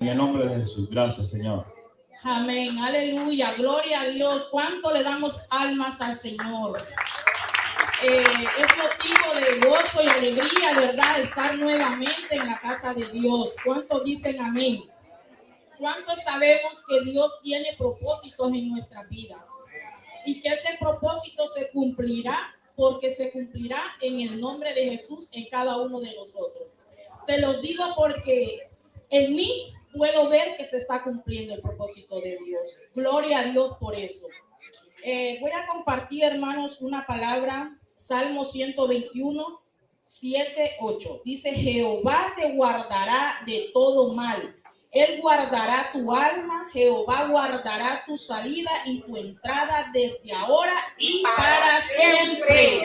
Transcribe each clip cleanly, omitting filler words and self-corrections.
En el nombre de Jesús. Gracias, Señor. Amén, aleluya, gloria a Dios. ¿Cuánto le damos almas al Señor? Es motivo de gozo y alegría, ¿verdad? Estar nuevamente en la casa de Dios. ¿Cuántos dicen amén? ¿Cuántos sabemos que Dios tiene propósitos en nuestras vidas? Y que ese propósito se cumplirá, porque se cumplirá en el nombre de Jesús en cada uno de nosotros. Se los digo porque en mí puedo ver que se está cumpliendo el propósito de Dios. Gloria a Dios por eso. Voy a compartir, hermanos, una palabra. Salmo 121, 7, 8. Dice: Jehová te guardará de todo mal. Él guardará tu alma. Jehová guardará tu salida y tu entrada desde ahora y para siempre.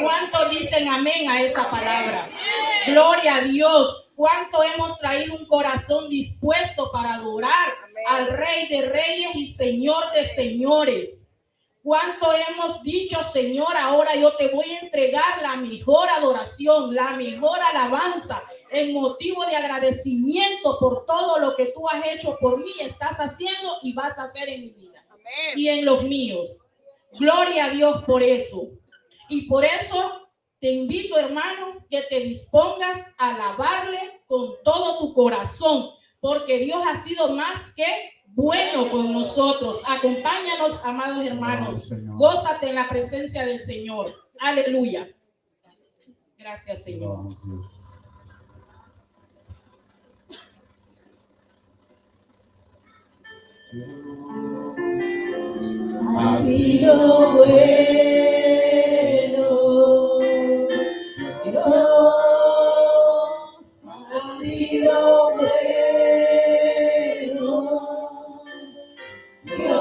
¿Cuántos dicen amén a esa palabra? Amén. Gloria a Dios. ¿Cuánto hemos traído un corazón dispuesto para adorar al Rey de Reyes y Señor de Señores? ¿Cuánto hemos dicho: Señor, ahora yo te voy a entregar la mejor adoración, la mejor alabanza, en motivo de agradecimiento por todo lo que tú has hecho por mí, estás haciendo y vas a hacer en mi vida? Amén. Y en los míos? Gloria a Dios por eso. Y por eso te invito, hermano, que te dispongas a alabarle con todo tu corazón, porque Dios ha sido más que bueno con nosotros. Acompáñanos, amados hermanos. Gózate en la presencia del Señor. Aleluya. Gracias, Señor. Ha sido bueno Dios, ha sido bueno Dios,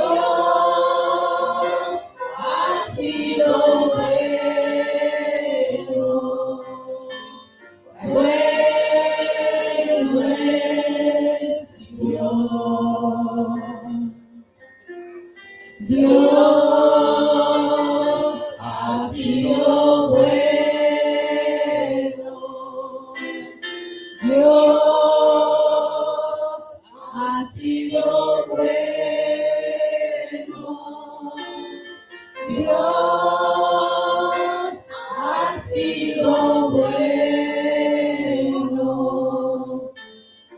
ha sido bueno, bueno es Dios. Dios ha sido bueno, Dios ha sido bueno, Dios ha sido bueno,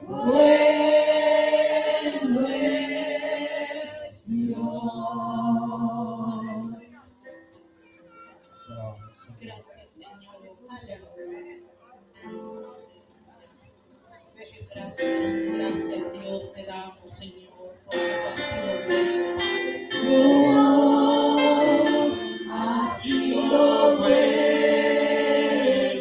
bueno es Dios. Gracias, Señor. Gracias, Dios, te damos, Señor, porque tú has sido bueno,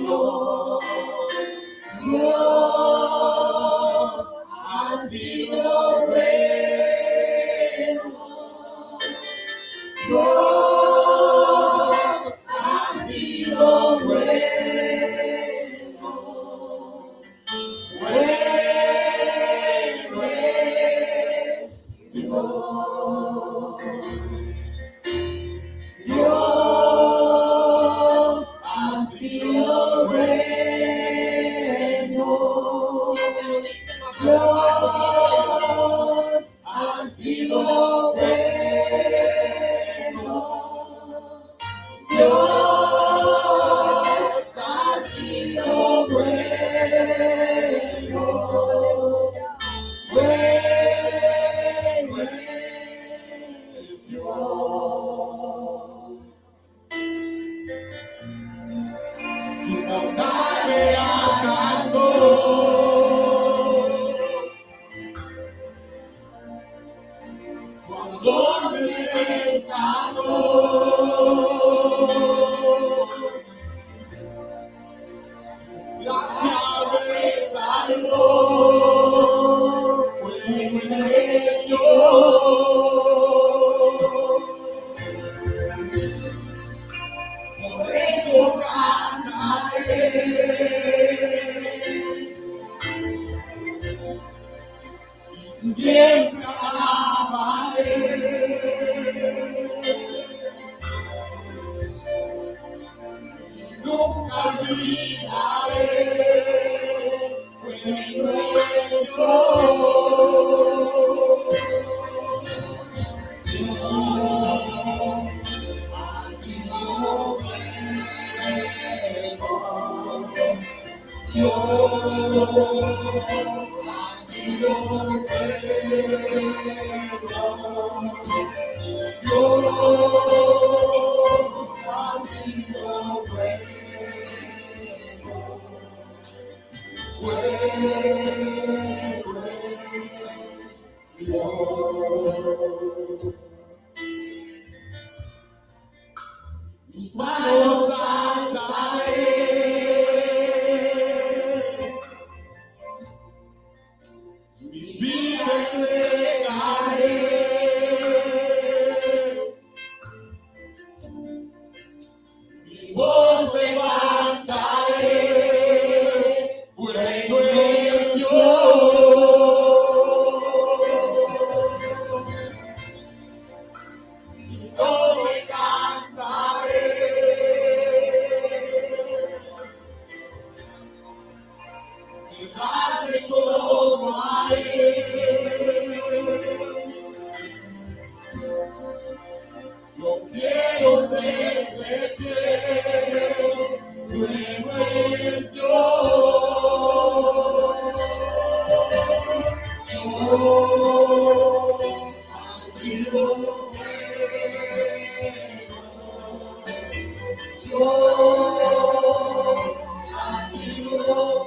Padre. Dios ha sido bueno, Dios ha sido bueno, Dios ha sido bueno. Siempre alabaré, nunca olvidaré, bueno es Dios. sido bueno. Mis manos alzaré, mi vida entregaré, mi voz levantaré, bueno es Dios, y no me cansaré. Darle todo a Él. Yo quiero ser de fiel, nuevo es Dios. Ha sido bueno. Ha sido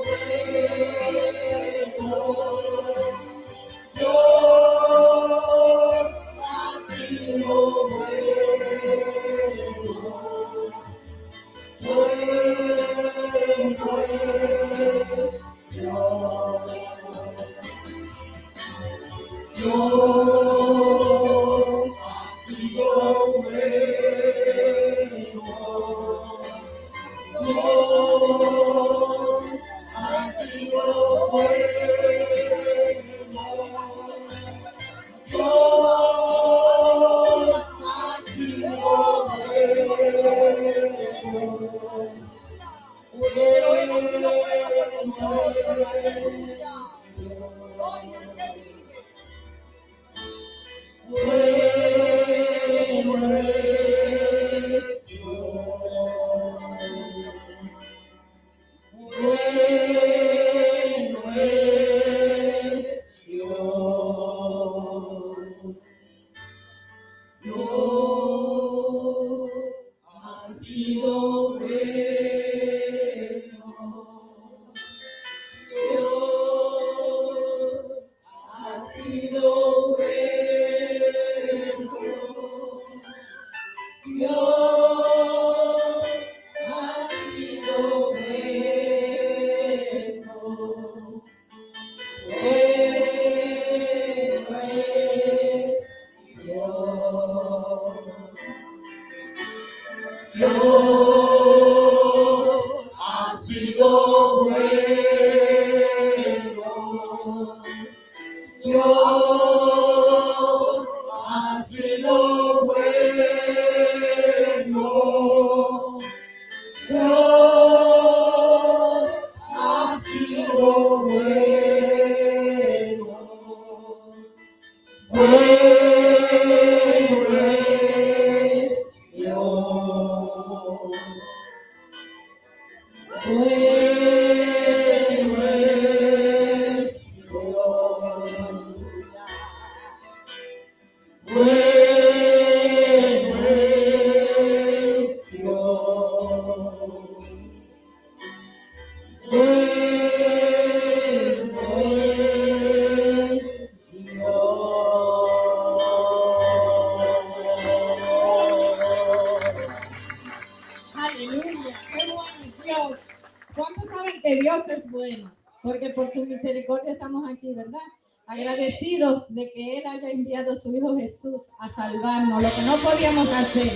Porque por su misericordia estamos aquí, ¿verdad? Agradecidos de que Él haya enviado a su Hijo Jesús a salvarnos, lo que no podíamos hacer.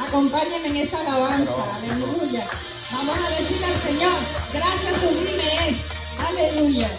Acompáñenme en esta alabanza, aleluya. Vamos a decir al Señor, gracias sublime es, aleluya.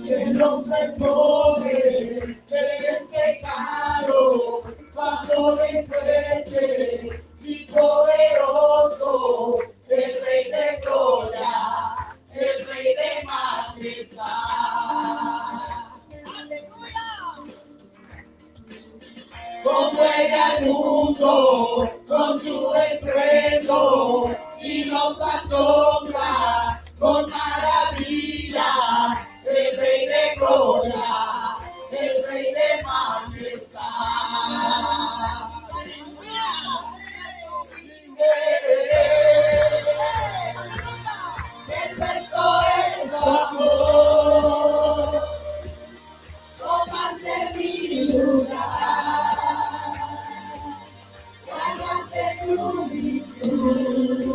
El hombre pobre del pecado, pastor de fuerte y poderoso, el Rey de gloria, el Rey de majestad. Con buena mundo con su estruendo y nos asombra con maravilla. El Rey de Gloria, el Rey de Majestad. Perfecto es tu amor, tomaste mi lugar, ganaste tu virtud,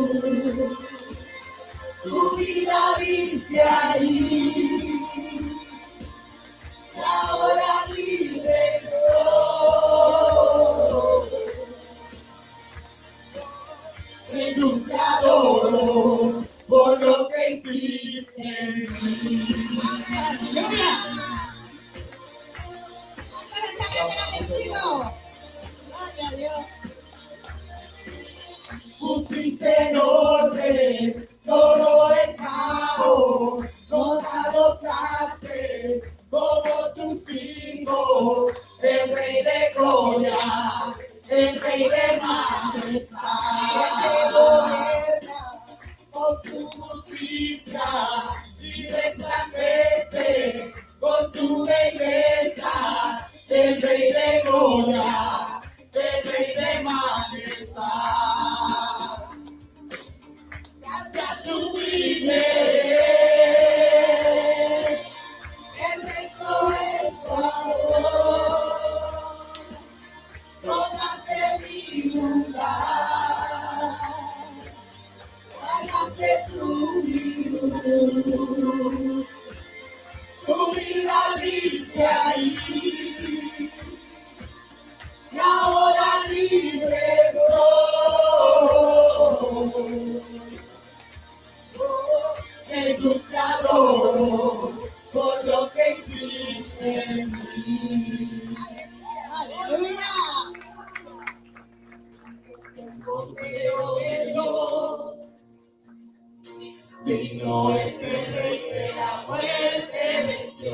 tu vida viste ahí, y ahora libre soy. Jesús te adoro por lo que hiciste en mí. Pusiste en orden todo el caos, nos adoptaste como tus hijos, el Rey de Gloria, el Rey de Majestad, que gobierna con tu justicia y resplandece con tu belleza, el Rey de Gloria, el Rey de Majestad. Gracias sublime, perfecto es tu amor, tomaste mi lugar, ganaste tu virtud, tu vida viste ahí, y ahora libre soy. Jesús te adoro por lo que hiciste en mí. ¡Aleluya! El Cordero de Dios, digno es el Rey que la muerte venció.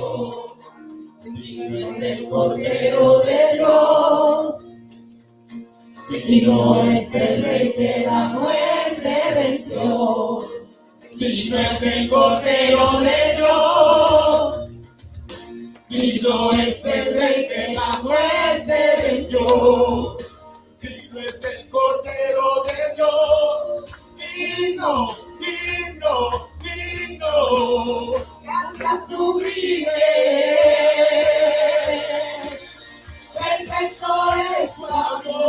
Digno es el Cordero de Dios, digno es el Rey que la muerte venció. Digno es el Cordero de Dios, digno es el Rey que la muerte venció. Digno es el Cordero de Dios, digno, digno, digno. Gracias sublime, perfecto es tu amor,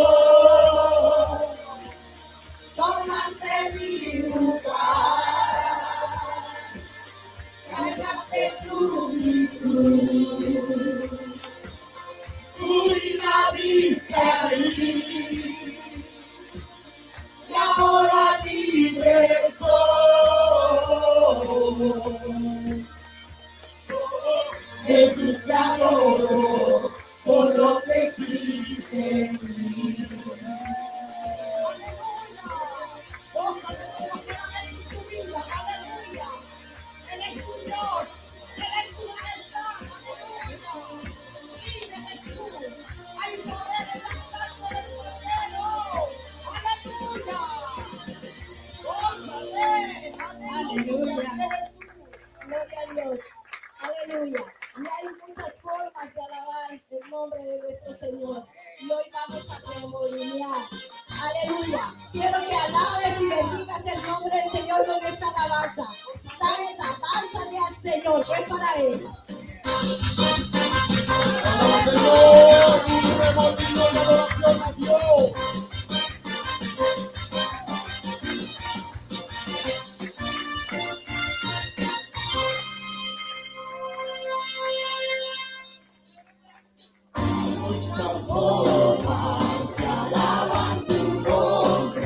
tomaste mi lugar, ganaste tu virtud, tu vida viste ahí, y ahora libre soy. Jesús te adoro por lo que hiciste en mí. Aleluya. Gloria a Dios. Aleluya. Y hay muchas formas de alabar el nombre de nuestro Señor. Y hoy vamos a testimoniar. Aleluya. Quiero que alabes y bendigas el nombre del Señor con esta alabanza. Danza, dánzale al Señor, que es para Él. Señor, hemos dicho la adoración a Dios. Muchas formas que alaban tu nombre.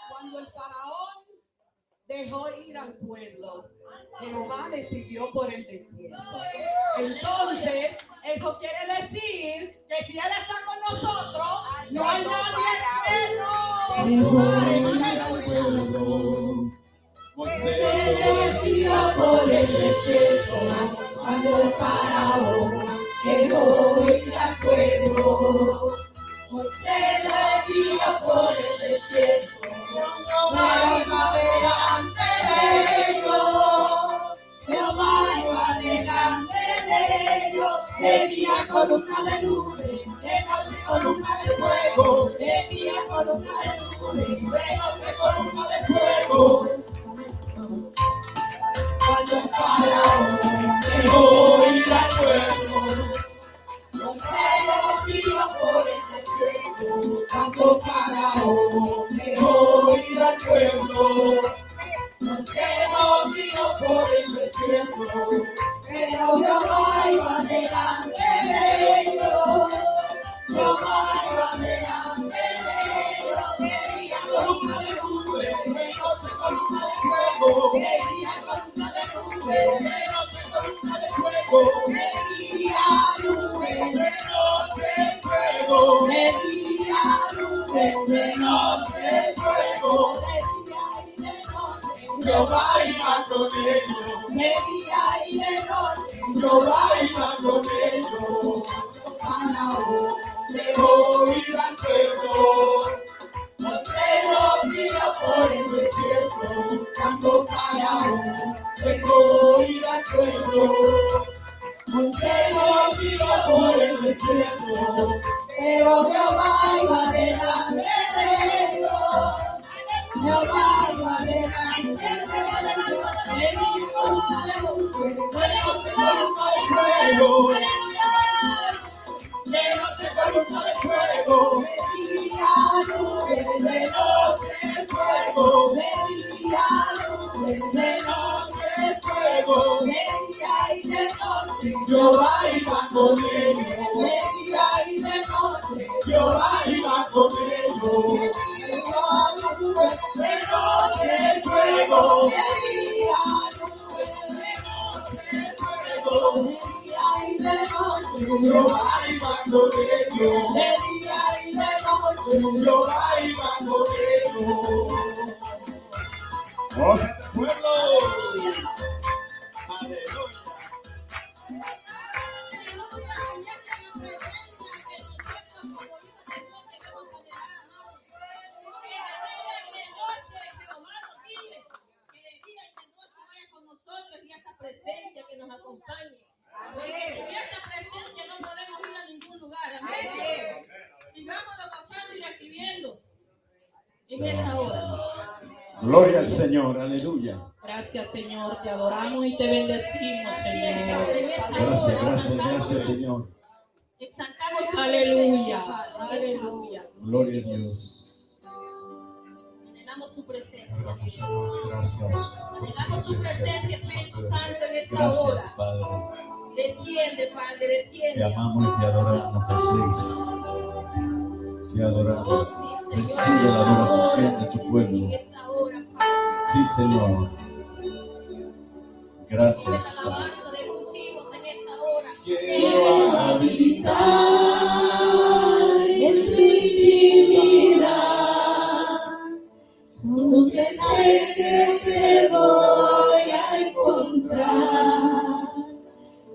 Cuando el faraón dejó ir al pueblo, Jehová le siguió por el desierto. Entonces, eso quiere decir que si Él está con nosotros, no hay nadie que Siguió por el desierto, cuando el faraón dejó ir al pueblo. Moisés le guió por el desierto, Jehová iba delante de ellos. Jehová iba delante de ellos. De día columna de nube, de noche columna de fuego. De día columna de nube, de noche columna de fuego. Cuando el faraón dejó ir al pueblo, Moisés lo guió por el desierto. Cuando el faraón dejó ir al pueblo, Moisés lo guió por el desierto. Pero Jehová iba delante de ellos. Jehová iba delante de ellos. De día columna de nube, de noche columna de fuego. De día columna de nube, de noche columna de fuego. De día nube, de noche fuego. De día nube, de noche fuego. De día y de noche Jehová iba con ellos. De día y de noche Jehová iba con ellos. Faraón dejó ir al pueblo. Moisés lo guió por el desierto. Cuando Faraón dejó ir al pueblo, Moisés lo guió por el desierto. Pero Jehová iba delante de ellos. Jehová iba delante de ellos. De día columna de nube, de noche columna de fuego. De noche columna de fuego. De día nube, de noche fuego. De día nube, de noche fuego. De día y de noche Jehová iba con ellos. De día Jehová iba con ellos. De noche fuego, de día y de noche, Jehová iba con ellos. De día y de noche, Jehová iba con ellos. ¡Oh, pueblo! ¡Aleluya! Presencia que nos acompañe. Porque sin esa presencia no podemos ir a ningún lugar. Amén. Sigamos gozando y recibiendo en esta hora. Gloria al Señor, aleluya. Gracias, Señor. Te adoramos y te bendecimos, Señor. Gracias, Señor. Exaltamos tu Aleluya. presencia, Padre. Aleluya. Gloria a Dios. Anhelamos tu presencia. Gracias. Anhelamos tu presencia, Espíritu Santo, en esta Gracias, hora. Padre. Desciende, Padre, Te desciende. amamos y te adoramos, Jesús. Te adoramos. Oh, sí, Señor. Recibe la adoración de tu En pueblo. esta hora, Padre. Sí, Señor. Gracias, La Padre. alabanza de tus hijos en esta hora. Quiero habitar en tu intimidad, donde sé que te voy a encontrar.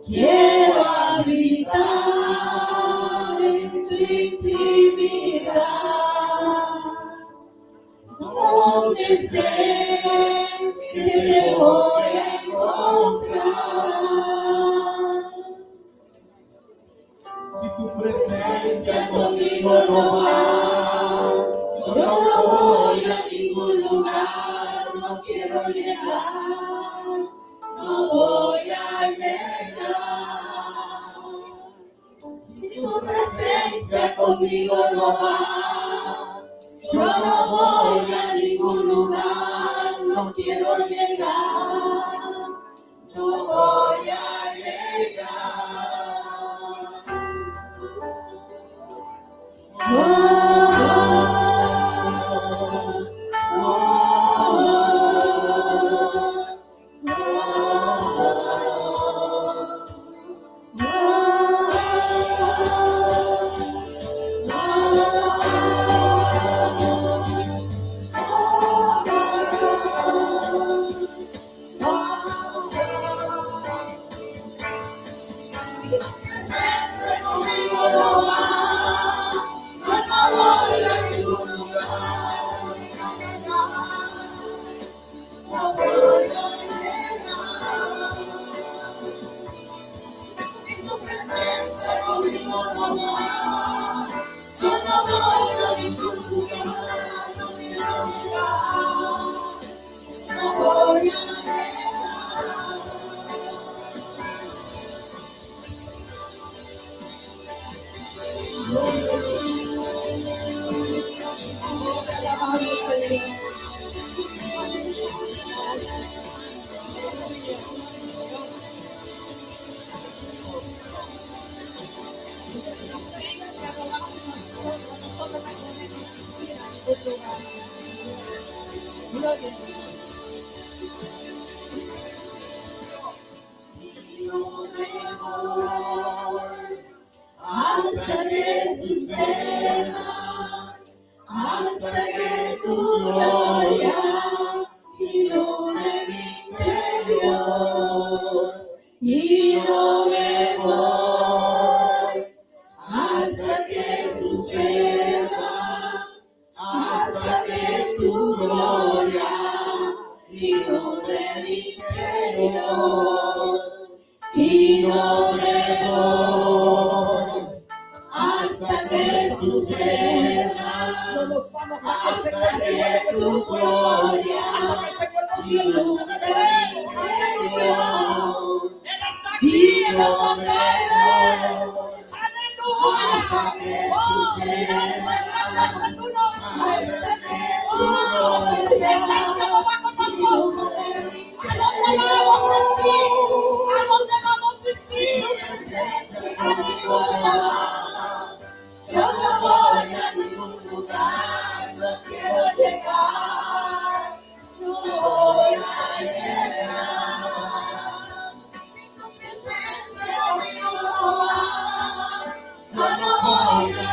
Quiero habitar en tu intimidad, donde sé que te voy a encontrar. si tu presencia Conmigo no va, yo no voy a ningún lugar, no quiero llegar, no voy a llegar. Si tu presencia conmigo no va, yo no voy a ningún lugar, no quiero llegar, no voy a llegar. Hasta que suceda, hasta que tu gloria inunde mi interior, y no me voy hasta que suceda, hasta que tu gloria inunde mi interior, y no me voy hasta que suceda, No nos vamos a hasta acercar que de tu nuestros corazones, gloria hasta que el Señor nos dé inunde luz. mi Aleluya. interior, Él está y aquí, Él no está me aquí. voy Aleluya. hasta que Oh, suceda, hasta tu nombre. hasta que tu Oh, su presencia no va con nosotros. ¿A dónde vamos sin ti? ¿A dónde vamos sin ti? Aleluya. yo no voy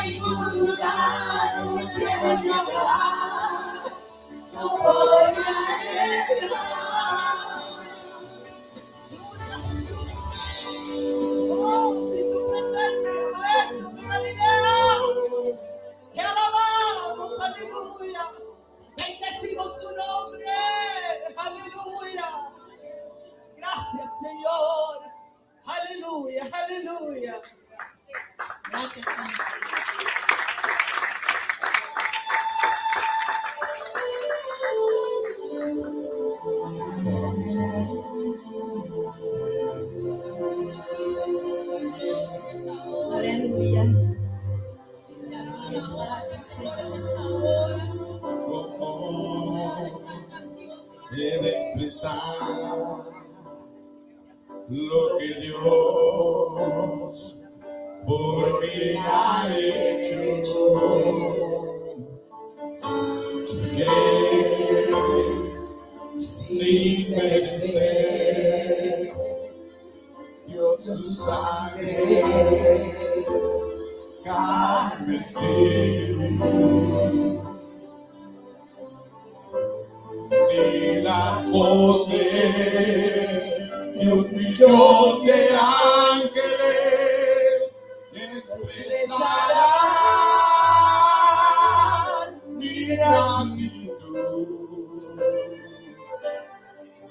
ningún lugar, no me quiero ni hablar, no voy a entrar. Oh, si tu presencia es nuestra alegría, te alabamos, aleluya. Bendecimos tu nombre, aleluya. Gracias, Señor. Aleluya, aleluya. Gracias, Señor. Aleluya. Debe expresar lo que Dios por mí ha hecho. Que sin merecer dio su sangre, carmesí. Y las voces de 1,000,000 de ángeles expresarán mi gratitud.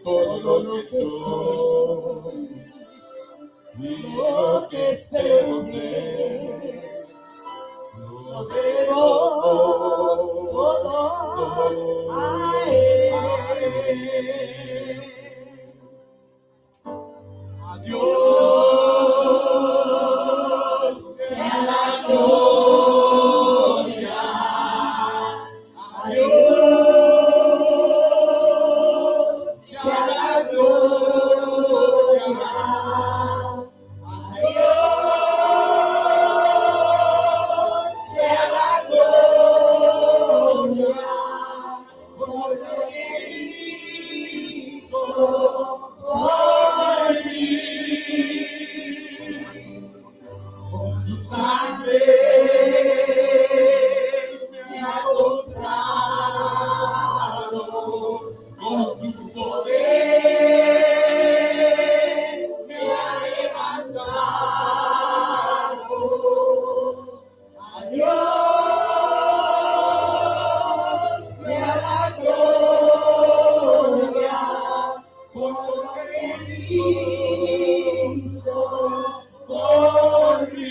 Todo lo que soy y lo que espero ser, lo debo todo a Él. A Dios sea la gloria. A Dios sea la gloria. A Dios sea la gloria. Por lo que hizo por mí, con su sangre me ha comprado, con su poder me ha levantado. A Dios sea la gloria por lo que hizo por mí.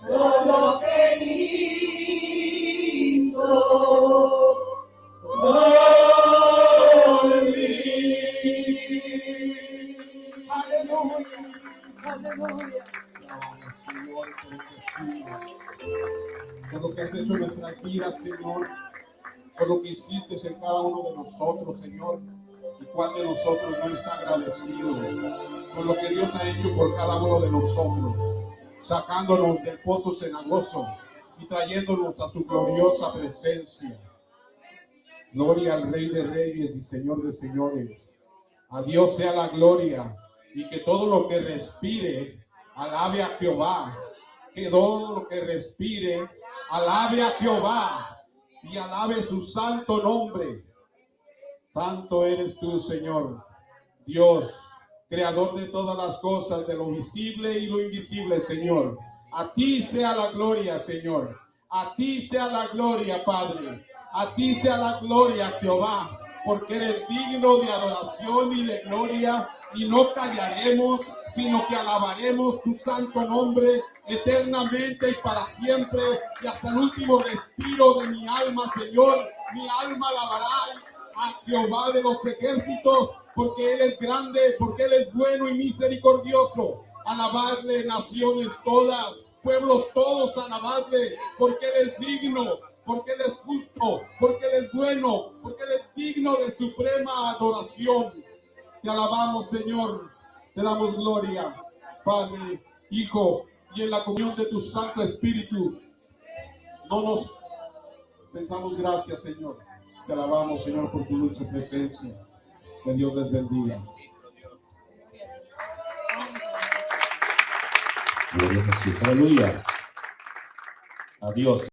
Por lo que hizo por mí. Aleluya, aleluya. Señor, por lo que has hecho en nuestras vidas, Señor, por lo que hiciste en cada uno de nosotros, Señor, y cuál de nosotros no está agradecido por lo que Dios ha hecho por cada uno de nosotros, sacándonos del pozo cenagoso y trayéndonos a su gloriosa presencia. Gloria al Rey de Reyes y Señor de Señores. A Dios sea la gloria, y que todo lo que respire alabe a Jehová. Que todo lo que respire alabe a Jehová y alabe su santo nombre. Santo eres tú, Señor, Dios, creador de todas las cosas, de lo visible y lo invisible, Señor. A ti sea la gloria, Señor. A ti sea la gloria, Padre. A ti sea la gloria, Jehová, porque eres digno de adoración y de gloria, y no callaremos, sino que alabaremos tu santo nombre eternamente y para siempre, y hasta el último respiro de mi alma, Señor. Mi alma alabará a Jehová de los ejércitos, porque Él es grande, porque Él es bueno y misericordioso. Alabarle naciones todas, pueblos todos, alabarle, porque Él es digno, porque Él es justo, porque Él es bueno, porque Él es digno de suprema adoración. Te alabamos, Señor, te damos gloria, Padre, Hijo, y en la comunión de tu Santo Espíritu. No nos sentamos, gracias, Señor. Te alabamos, Señor, por tu dulce presencia. Que Dios les bendiga. Gloria a Jesús. Aleluya. Adiós.